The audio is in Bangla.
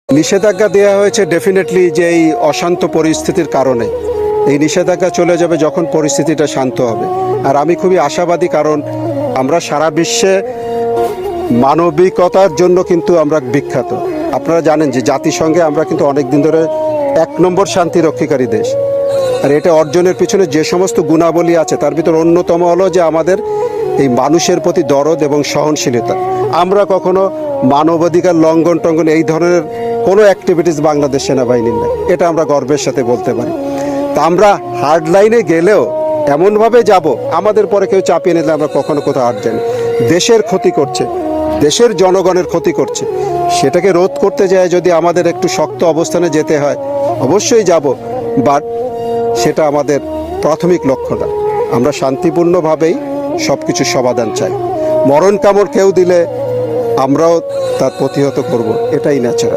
নিষেধাজ্ঞা দেওয়া হয়েছে ডেফিনেটলি যে এই অশান্ত পরিস্থিতির কারণে। এই নিষেধাজ্ঞা চলে যাবে যখন পরিস্থিতিটা শান্ত হবে। আর আমি খুবই আশাবাদী, কারণ আমরা সারা বিশ্বে মানবিকতার জন্য কিন্তু আমরা বিখ্যাত। আপনারা জানেন যে জাতিসংঘে আমরা কিন্তু অনেক দিন ধরে 1 নম্বর শান্তি রক্ষাকারী দেশ। আর এটা অর্জনের পিছনে যে সমস্ত গুণাবলী আছে তার ভিতর অন্যতম হলো যে আমাদের এই মানুষের প্রতি দরদ এবং সহনশীলতা। আমরা কখনো মানবাধিকার লঙ্ঘন টঙ্ঘন এই ধরনের কোনো অ্যাক্টিভিটিস বাংলাদেশ সেনাবাহিনীর নেই, এটা আমরা গর্বের সাথে বলতে পারি। তা আমরা হার্ড লাইনে গেলেও এমনভাবে যাব আমাদের পরে কেউ চাপিয়ে নিলে আমরা কখনো কোথাও হার যাই। দেশের ক্ষতি করছে, দেশের জনগণের ক্ষতি করছে, সেটাকে রোধ করতে যায় যদি আমাদের একটু শক্ত অবস্থানে যেতে হয় অবশ্যই যাব, বাট সেটা আমাদের প্রাথমিক লক্ষ্য না। আমরা শান্তিপূর্ণভাবেই সব কিছুর সমাধান চাই। মরণ কামড় কেউ দিলে আমরাও তার প্রতিহত করব, এটাই ন্যাচারাল।